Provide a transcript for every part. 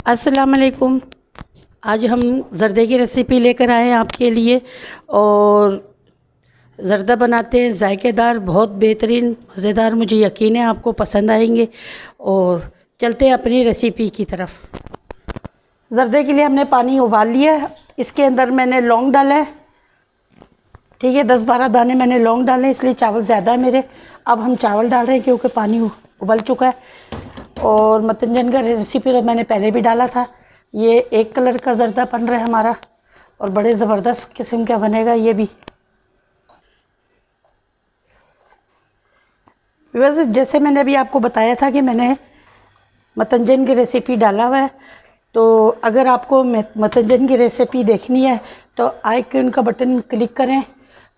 अस्सलाम वालेकुम। आज हम ज़र्दे की रेसिपी लेकर आए हैं आपके लिए। और ज़र्दा बनाते हैं जायकेदार, बहुत बेहतरीन मज़ेदार। मुझे यकीन है आपको पसंद आएंगे। और चलते हैं अपनी रेसिपी की तरफ। ज़र्दे के लिए हमने पानी उबाल लिया है। इसके अंदर मैंने लौंग डाला है, ठीक है, 10-12 दाने मैंने लौंग डाले, इसलिए चावल ज़्यादा है मेरे। अब हम चावल डाल रहे हैं क्योंकि पानी उबल चुका है। और मतंजन का रेसिपी तो मैंने पहले भी डाला था। ये एक कलर का ज़र्दा बन रहा है हमारा, और बड़े ज़बरदस्त किस्म का बनेगा ये भी। वैसे जैसे मैंने अभी आपको बताया था कि मैंने मतंजन की रेसिपी डाला हुआ है, तो अगर आपको मतंजन की रेसिपी देखनी है तो आइकन का बटन क्लिक करें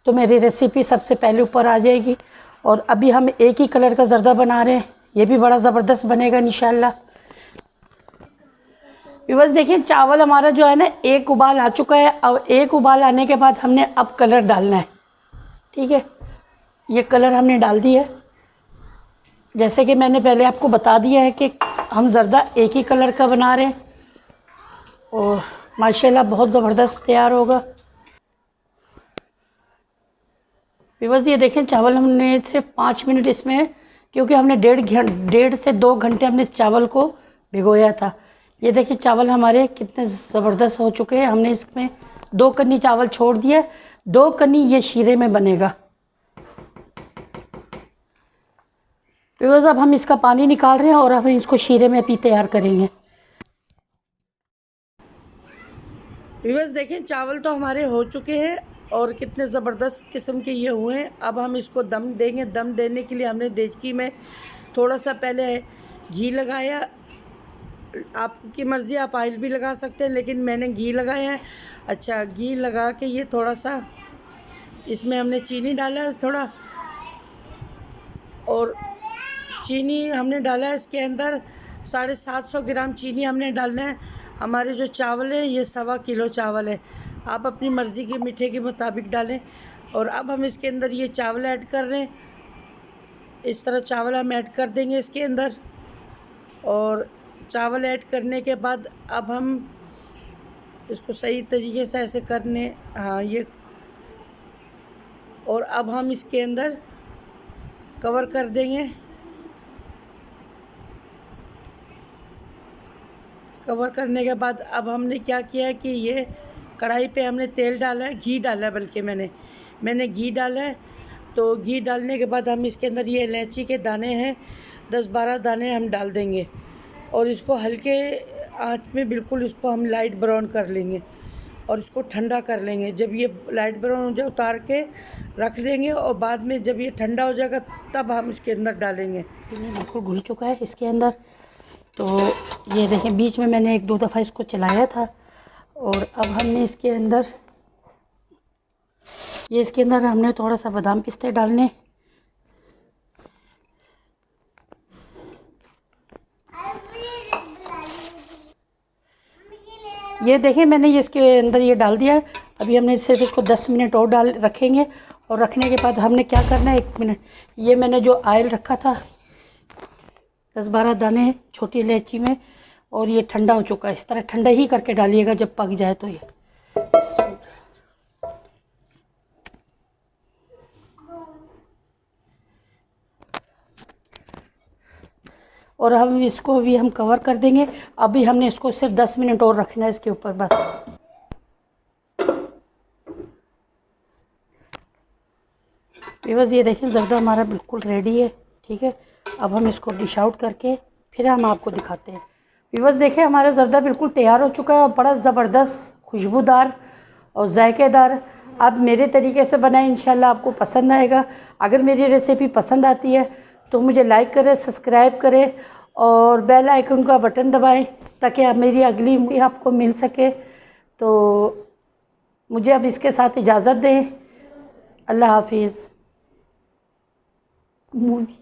तो मेरी रेसिपी सबसे पहले ऊपर आ जाएगी। और अभी हम एक ही कलर का ज़र्दा बना रहे हैं, ये भी बड़ा ज़बरदस्त बनेगा इंशाल्लाह। बस देखिए, चावल हमारा जो है ना, एक उबाल आ चुका है। अब एक उबाल आने के बाद हमने अब कलर डालना है, ठीक है। ये कलर हमने डाल दिया है। जैसे कि मैंने पहले आपको बता दिया है कि हम ज़र्दा एक ही कलर का बना रहे हैं, और माशाल्लाह बहुत ज़बरदस्त तैयार होगा। बस ये देखें, चावल हमने सिर्फ 5 मिनट इसमें, क्योंकि हमने 1.5 से 2 घंटे हमने इस चावल को भिगोया था। ये देखिए चावल हमारे कितने ज़बरदस्त हो चुके हैं। हमने इसमें 2 कन्नी चावल छोड़ दिया, 2 कन्नी ये शीरे में बनेगा। बस अब हम इसका पानी निकाल रहे हैं और अब हम इसको शीरे में भी तैयार करेंगे। बस देखें, चावल तो हमारे हो चुके हैं और कितने ज़बरदस्त किस्म के ये हुए हैं। अब हम इसको दम देंगे। दम देने के लिए हमने देचकी में थोड़ा सा पहले घी लगाया। आपकी मर्ज़ी, आप ऑयल भी लगा सकते हैं, लेकिन मैंने घी लगाया है। अच्छा, घी लगा के ये थोड़ा सा इसमें हमने चीनी डाला है थोड़ा, और चीनी हमने डाला है इसके अंदर 750 ग्राम चीनी हमने डालना है। हमारे जो चावल है ये 1.25 किलो चावल है। आप अपनी मर्ज़ी के मीठे के मुताबिक डालें। और अब हम इसके अंदर ये चावल ऐड कर रहे हैं। इस तरह चावल हम ऐड कर देंगे इसके अंदर। और चावल ऐड करने के बाद अब हम इसको सही तरीके से ऐसे करने, हाँ ये। और अब हम इसके अंदर कवर कर देंगे। कवर करने के बाद अब हमने क्या किया है कि ये कढ़ाई पे हमने तेल डाला है, घी डाला है, बल्कि मैंने घी डाला है। तो घी डालने के बाद हम इसके अंदर ये इलायची के दाने हैं, 10-12 दाने हम डाल देंगे। और इसको हल्के आंच में बिल्कुल इसको हम लाइट ब्राउन कर लेंगे और इसको ठंडा कर लेंगे। जब ये लाइट ब्राउन हो जाए उतार के रख देंगे, और बाद में जब ये ठंडा हो जाएगा तब हम इसके अंदर डालेंगे। बिल्कुल घुल चुका है इसके अंदर। तो ये देखें, बीच में मैंने 1-2 दफ़ा इसको चलाया था। और अब हमने इसके अंदर हमने थोड़ा सा बादाम पिस्ते डालने। ये देखें, मैंने ये इसके अंदर ये डाल दिया है। अभी हमने सिर्फ इसको 10 मिनट और डाल रखेंगे। और रखने के बाद हमने क्या करना है, 1 मिनट, ये मैंने जो ऑयल रखा था 10-12 दाने छोटी इलायची में, और ये ठंडा हो चुका है। इस तरह ठंडा ही करके डालिएगा जब पक जाए तो ये। और हम इसको भी हम कवर कर देंगे। अभी हमने इसको सिर्फ 10 मिनट और रखना है इसके ऊपर बस। बस ये देखें, ज़र्दा हमारा बिल्कुल रेडी है, ठीक है। अब हम इसको डिश आउट करके फिर हम आपको दिखाते हैं। बस देखें, हमारा ज़र्दा बिल्कुल तैयार हो चुका है और बड़ा ज़बरदस्त खुशबूदार और जायकेदार। आप मेरे तरीके से बनाएं, इंशाल्लाह आपको पसंद आएगा। अगर मेरी रेसिपी पसंद आती है तो मुझे लाइक करें, सब्सक्राइब करें और बेल आइकन का बटन दबाएं, ताकि आप मेरी अगली वीडियो आपको मिल सके। तो मुझे अब इसके साथ इजाज़त दें। अल्लाह हाफिज़। मूवी